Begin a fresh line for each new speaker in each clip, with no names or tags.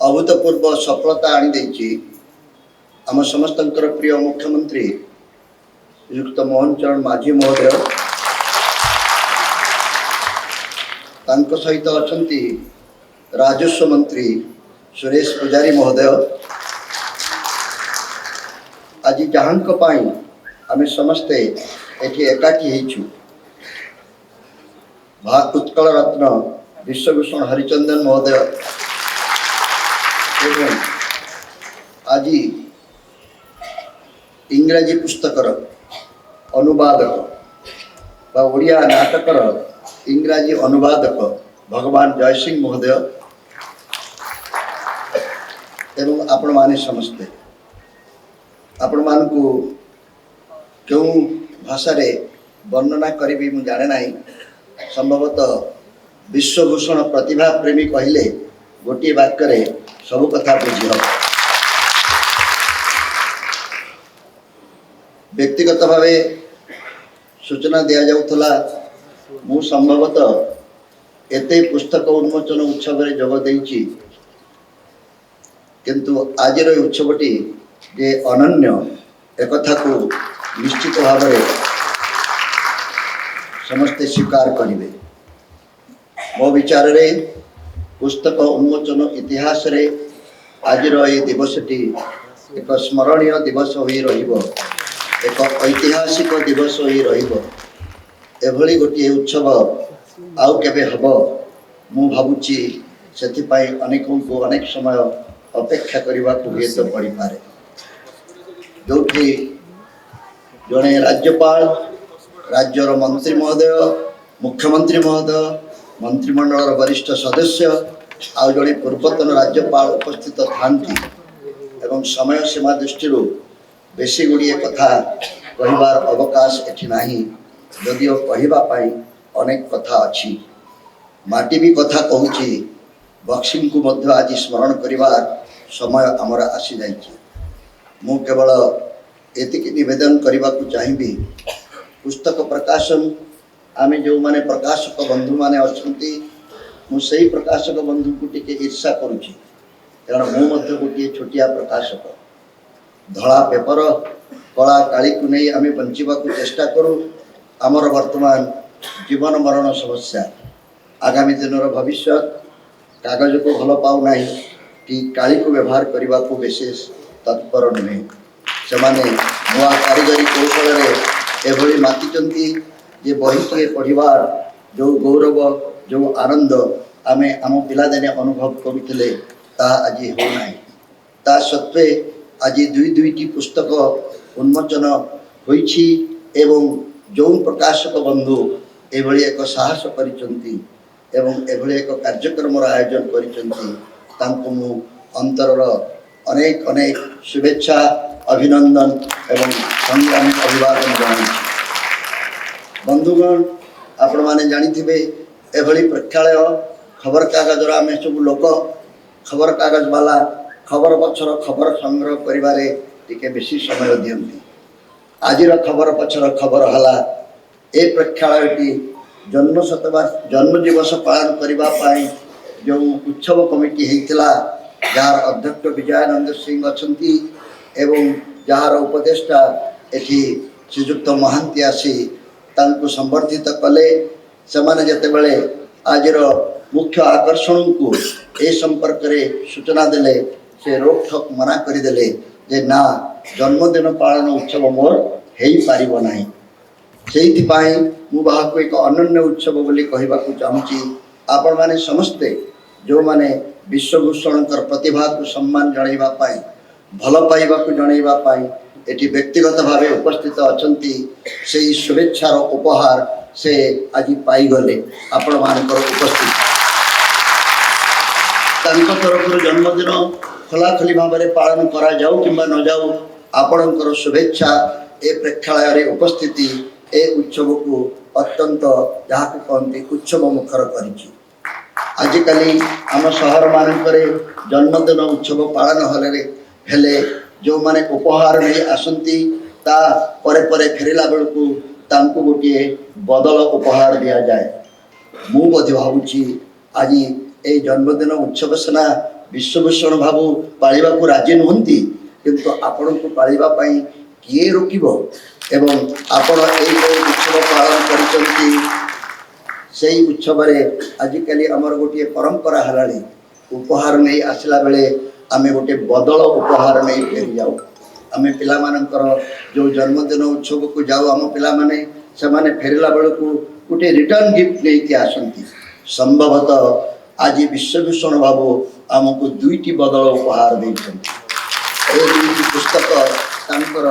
अभूतपूर्व सफलता आनी देछि आम समस्तंकर प्रिय मुख्यमंत्री श्रीयुक्त मोहन चरण माझी महोदय तांको सहित अछंती राजस्व मंत्री सुरेश पुजारी महोदय आज जहांक पाई आमे समस्ते एठी एकाठी हेछु उत्कल रत्न विश्वभूषण हरिचंदन महोदय एवं आज इंग्रजी पुस्तकर अनुवादक ओडिया नाटकर इंग्रजी अनुवादक भगवान जयसिंह महोदय एवं आपण माने समस्ते आपण मान को क्यों भाषा रे वर्णना करी मु जाने नहीं संभवतः विश्वभूषण प्रतिभा प्रेमी कहले गोटे वाक्य रे सब कथा बुझी हम व्यक्तिगत भावे सूचना दिया जाउथला मु संभवतः एते पुस्तक उन्मोचन उत्सव रे जोग देइछि किंतु आज उत्सवटी जे अनन्य एक कथा को निश्चित भाव में समस्ते स्वीकार करेंगे मो विचार रे पुस्तक उन्मोचन इतिहास रे आज ये दिवसटी एक स्मरणीय दिवस हो रहिबो एक ऐतिहासिक दिवस हो रहिबो एभली गोटे उत्सव आउ केबे हबो मु भाबुची सेति पाई अनेकों को अनेक समय अपेक्षा करबा को हेतु पड़ी पारे जो जड़े राज्यपाल राज्यर मंत्री महोदय मुख्यमंत्री महोदय मंत्रिमंडल वरिष्ठ सदस्य आउ जड़े पूर्वतन राज्यपाल उपस्थित थांती एवं समय सीमा दृष्टि बेसी गुड़िए कथा कहबार अवकाश एठी नाही जदिओ कहबा पाई अनेक कथा अच्छी माटी भी कथा कहूची बक्सिंग को मध्य आज स्मरण करिवार समय आमर आसी जाइए मु केवल एतिक निवेदन करने को चाहिए पुस्तक प्रकाशन आमे जो माने प्रकाशक बंधु माने अच्छी मुझे प्रकाशक बंधु को टिके ईर्षा करुच्ची कारण मु गोटे छोटिया प्रकाशक धला पेपर कला काली को नहीं आमे बंचिबा को चेष्टा करूँ आमर वर्तमान जीवन मरण समस्या आगामी दिन भविष्य कागज को भल पाऊ नहीं कि काली को व्यवहार करने को विशेष तत्पर नुहे से नुआ कारीगरी कौशल एभली मातिचंती जे बही पढ़वार जो गौरव जो आनंद आमे आम पिलादिने अनुभव करुले आज होना ता सत्वे आज दुईटी पुस्तक उन्मोचन होइछि एवं जो प्रकाशक बंधु एभली एक साहस करिसंती एवं एभली एक कार्यक्रम आयोजन करिसंती तांको मु अंतरर अनेक अनेक शुभेच्छा अभिनंदन एवं संग्रामी अभिवादन जनाई बंधुगण आपण माने जानिथिबे एभली प्रेक्षालय खबर कागज आम सब लोक खबर कागज वाला खबर पछर खबर संग्रह करिबारे टिके बेसी समय दियंती आजिर खबर पछर खबर हला ए प्रेक्षालयटी जन्म दिवस पालन करिबा पाई जो उत्सव कमिटी हेतिला जार अध्यक्ष विजयानंद सिंह अच्छी एवं जार उपदेष्टा एठी श्रीजुक्त महांती आसी तांको संबर्धित कले सेमाने जेतेबेले आजिर मुख्य आकर्षण को ए संपर्क रे सूचना देले से रोकठोक मना करदेले जे ना जन्मदिन पालन उत्सव मोर हेई पारिबो नाही सेइथिपाई मु बाहाको एक अनन्य उत्सव बोली कहबाकू चाहूची आपण माने समस्ते जो माने विश्वभूषण प्रतिभा को सम्मान जणाइबा पाई भल पाइबा को जणाइबा पाई एटी व्यक्तिगत भावे उपस्थित अछंती से शुभेच्छार उपहार से आज पाई गले आपण मानकर उपस्थित तांको तरफ जन्मदिन खलाखली भाव में पालन करा जाऊ किंबा न जाऊ आपणकर शुभेच्छा ए प्रेक्षालय रे उपस्थिति ए उत्सव को अत्यंत जहाँ को कहते उत्सव मुखर करिछि आजिकाली आम सहर मानकरे जन्मदिन उत्सव पालन हेले जो माने उपहार नहीं आसंती ता परे परे फेरिला बेलू तांको गोटे बदल उपहार दिया जाए मु भावुची आज ए जन्मदिन उत्सव सेना विश्वभूषण बाबू पालिबा को राजी नुहंती किंतु आपण को पालिबा पई किए रोकिबो एवं आपण एई जो उत्सव पालन करिसंती सेई उत्सव रे आजिकली हमर गोटे परंपरा हलाणी उपहार नहीं आसला बेले आमे गोटे बदल उपहार नहीं फेरी जाऊ आमे पिला मानकर जो जन्मदिन उत्सव को जाऊ आम पिला माने से माने फेरला बेल को गोटे रिटर्न गिफ्ट नहीं के आसंती संभवतः आज विश्वभूषण बाबू आमको दुईटी बदल उपहार देइछन ए दुईटी पुस्तक तांकर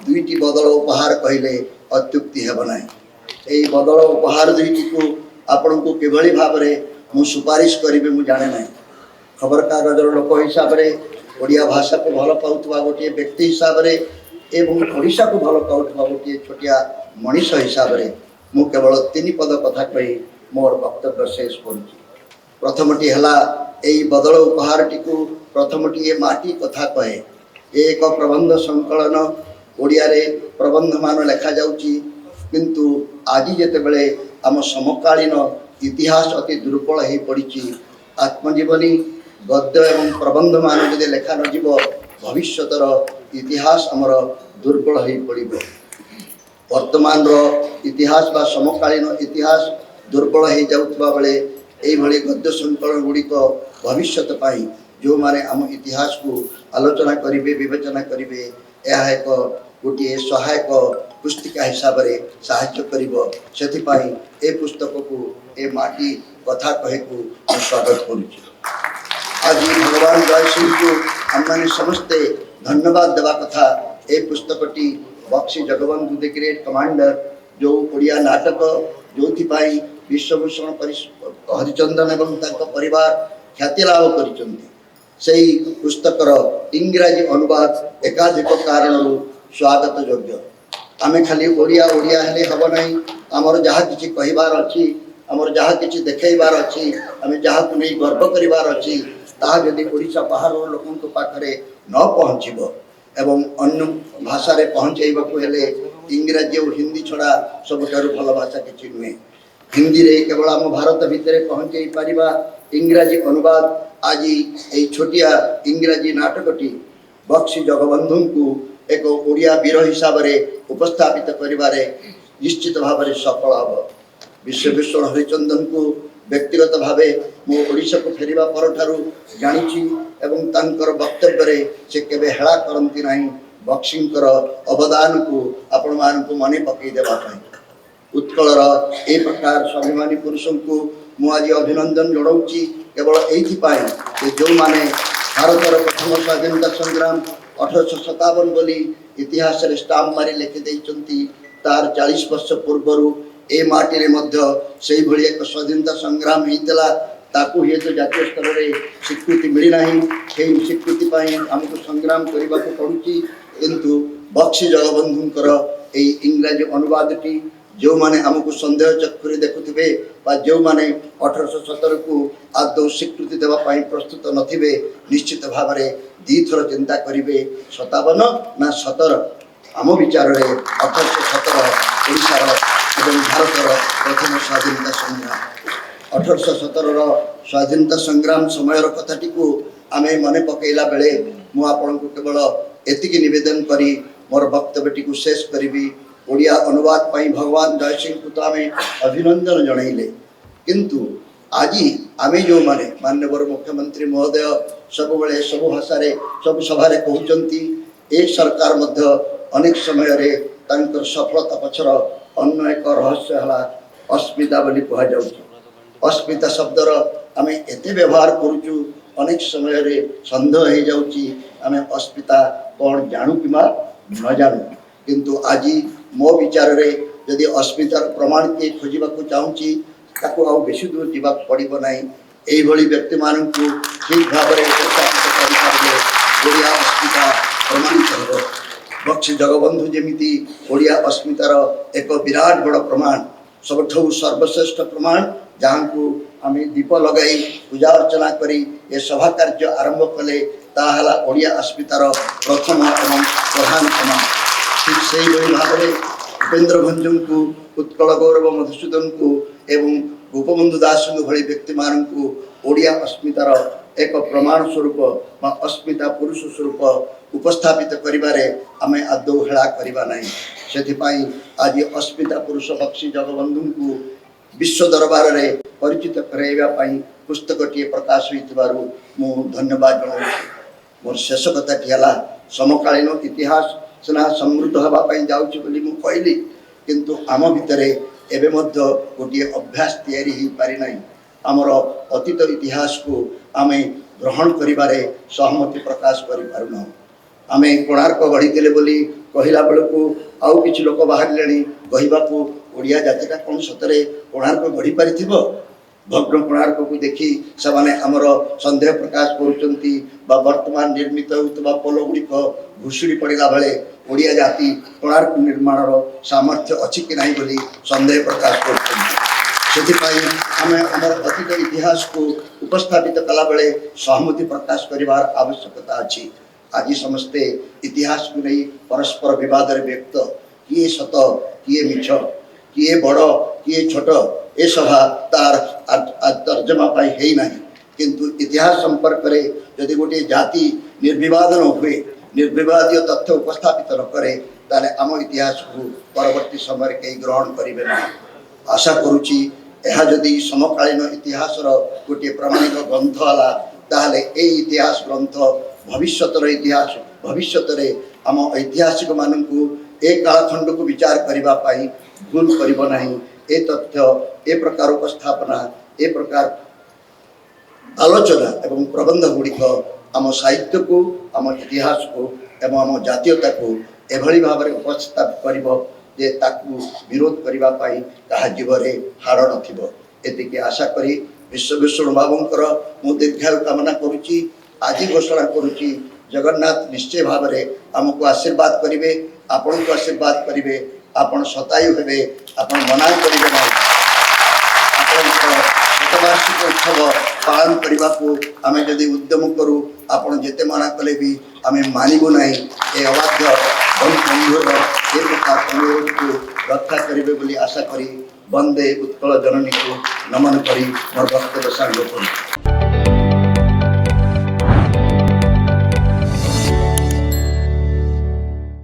दुईटी बदल उपहार कहले अत्युक्ति हेब नाही ए बदल उपहार दुईटी को आपण को किभली भाव रे मु सुपारिश करिवे मु जाने नाही खबर कागज लोक हिसाब रे ओडिया भाषा को भल पाउतबा गोटे व्यक्ति हिसाब रे एवं ओडिशा को भल पाउतबा गोटे छोटिया मनीष हिसाब रे मु केवल तीन पद कथा कही मोर वक्तव्य शेष करूची प्रथमटी हला एई बदल उपहारटी को प्रथमटी ए माटी कथा कहे एक प्रबंध संकलन ओडिया रे प्रबंध मान लेखा जाउची किंतु आज जेते बेले आम समकालीन इतिहास अति दुर्बल हो पड़ी आत्मजीवनी गद्य एवं प्रबंध मान जो लेखा न जीव भविष्यतर इतिहास आमर दुर्बल हो पड़ वर्तमान इतिहास बा समकालीन इतिहास दुर्बल हो जाउतबा बेले एभली गद्य संकलन गुड़िक भविष्य जो माने आम इतिहास को आलोचना करेंगे विवेचना करेंगे यह एक गोटे सहायक पुस्तिका हिसाब से साहाय्य करिवो सेथिपाई ए पुस्तक को ए माटी कथा कहे को स्वागत करुछि आज भगवान जय सिंह को आम समस्ते धन्यवाद देवा कथा ए पुस्तकटी Bakshi Jagabandhu the great commander जो ओडिया नाटक जो विश्वभूषण हरिचंदन एवं परिवार ख्याति लाभ करिसंती सेही पुस्तकर इंग्राजी अनुवाद एकाधिक कारण स्वागत योग्य आमे खाली ओडिया ओडिया हेले हब नहीं आमर जहाँ किछि कहिबार अछि आमर जहाँ किछि देखैबार अछि आमे जहाँ को नहीं गर्व करिबार अछि ताहा यदि ओडिशा बाहर लोकन को पाखरे न पहुँचीबो एवं अन्य भाषा रे पहुँचैबाकू हेले इंग्राजी और हिंदी छड़ा सबठारु भल भाषा किछि नुहे हिंदी रे केवल आम भारत भितर पहुँचै पारिबा इंग्राजी अनुवाद आज ये छोटिया इंग्राजी नाटकटी बक्सी जगबंधु को एक ओडिया वीर हिसाब से उपस्थापित करिबारे निश्चित भाव में सफल हम विश्वभूषण हरिचंदन को व्यक्तिगत भाव मो ओडिशा को फेरिबा पर ठारू जानिछि एवं तांकर वक्तव्य रे से केबे हेळा करंती नाही बक्सींकर अवदान को आपण मान को मने पकई देबा पई उत्कलर ए प्रकार स्वाभिमानी पुरुषों को मु आज अभिनंदन जणाऊँगी केवल ये जो माने भारतर प्रथम स्वाधीनता संग्राम 1857 बोली इतिहास रे स्टाम्प मारी लिखि देइचंती तार 40 वर्ष पूर्वर ए माटी रे मध्य सेही भली एक स्वाधीनता संग्राम हेतला ताकू हे तो जातीय स्तर रे स्वीकृति मिली नाही हे स्वीकृति पाई हमको संग्राम करबा को पड़ुची किंतु बक्सी जगबंधुंकर ए इंग्रजी अनुवादटी जो माने हमको संदेह चक्री देखुथिबे बा जो माने 1817 को आदौ स्वीकृति देवा पाई प्रस्तुत नथिबे निश्चित भाव में दी थर चिंता करिवे 57 ना 17 आम विचार रे 1817 ओडिशार एवं भारतर प्रथम स्वाधीनता संग्राम 1817 स्वाधीनता संग्राम समय कथाटी को आमे मने पकेला बेले मु आपन को केवल एतिकी निवेदन करी मोर वक्तव्यटी को शेष करी ओडिया अनुवाद पाई भगवान जय सिंह को तो आमे अभिनंदन जणाइले किंतु आज आमे जो माने माननीय मुख्यमंत्री महोदय सब बेले सब भाषा रे सब सभा रे कहउचंती ए सरकार मध्य अनेक समय रे तांकर सफलता पछर अन्य एक रहस्य हला अस्मिता बोली कहा जाउछ अस्मिता शब्दर आमे एते व्यवहार करूचु अनेक समय रे संदेह हो जाउची आमे अस्मिता कोन जानू किमा न जानू किंतु आज मो विचार रे यदि अस्मितार प्रमाण के खोजा चाहूँगी ताकू आउ बेसी दूर जीवा पड़ो ना यही व्यक्ति मान ठीक भाव में उपस्थापित करिया अस्मिता प्रमाणित हो बक्सी जगबंधु जमीती ओडिया अस्मितार एक विराट बड़ प्रमाण सबठू सर्वश्रेष्ठ प्रमाण जहाँ को आम दीप लगाई पूजा अर्चना करी ये सभा कार्य आरंभ कले ताहला ओडिया अस्मितार प्रथम एवं प्रधान प्रमाण ठीक से भाव में उपेन्द्र भंजु को उत्कल गौरव मधुसूदन को एवं गोपबंधु दास भली व्यक्ति मान को ओडिया अस्मितार एक प्रमाण स्वरूप वा अस्मिता पुरुष स्वरूप उपस्थापित करिबारे आमे आदौ हेळा करिबा नाही सेथिपाई आज अस्मिता पुरुष बक्सी जगबंधु को विश्व दरबार रे परिचित कराइबा पाई पुस्तकटी प्रकाश होइतिबारु मु धन्यवाद जणाउछि। मोर शेष कथाटी हला समकालीन इतिहास सिना समृद्ध हवा पाई जाउछि बोली मु कहली किंतु आम भितरे एबे मध्य गोटे अभ्यास तैयारी ही पारि नाही। आमर अतीत इतिहास को आमे ग्रहण करिबारे सहमति प्रकाश करि पारुना। आमे कोणार्क गढ़ी बोली कहला बेलू आउ किछि लोक बाहरिले कहवाकू ओडिया जातिटा कौन सतरे कोणार्क गढ़ी पारिथिबो। भग्न कोणार्क को देखी से आमर संदेह प्रकाश करुचंती बा वर्तमान निर्मित होता पोल गुड़िक भुशुड़ी पड़ा बेले ओडिया जाति कोणार्क निर्माण सामर्थ्य अच्छी कि नहीं बोली संदेह प्रकाश करें। आमे आमर अतीत इतिहास को उपस्थापित कला बेले सहमति प्रकाश करिवार आवश्यकता अच्छी। आज समस्ते इतिहास को नहीं परस्पर विवाद व्यक्त किए सत किए मिछ किए बड़ किए छोट ए सभा तार तर्जमा पाई है नहीं किंतु इतिहास संपर्क रे यदि गोटे जाति निर्विवाद न हुए निर्विवादीय तथ्य उपस्थापित न करे ताले आम इतिहास को परवर्ती समय कई ग्रहण करेंगे ना। आशा करुच्ची यह जदि समकालीन इतिहास गोटे प्रमाणिक ग्रंथ है ताहले ए इतिहास ग्रंथ भविष्यतर इतिहास भविष्य आम ऐतिहासिक मानू ए कालखंड को विचार करने भूल करिब नहीं। ए तथ्य ए प्रकार उपस्थापना ए प्रकार आलोचना एवं प्रबंध गुड़िक आम साहित्य को आम इतिहास को एवं आम जातीयता को एभली भाव में उपस्थापित करिब जे ताकू विरोध करिबा पाई कहा जीवरे हाड़ नथिबो। एतिके आशा करी विश्वभूषण बाबूंकर मु दीर्घायु कामना करुच्ची। आज घोषणा करुच्ची जगन्नाथ निश्चय भाव में आमको आशीर्वाद करेंगे आपण को आशीर्वाद करेंगे आपण शतायु हेबे आपण मना करेंगे ना शतवार्षिक उत्सव पालन करने को आम जदि उद्यम करूँ आपण जिते मना कले भी आम मानबू ना ये अबाध्य बंधुर ए प्रकार अनुरोध को रक्षा करेंगे बोली आशा करी वंदे उत्कल जननी को नमन करी मोर वक्तव्य सांग करूँ।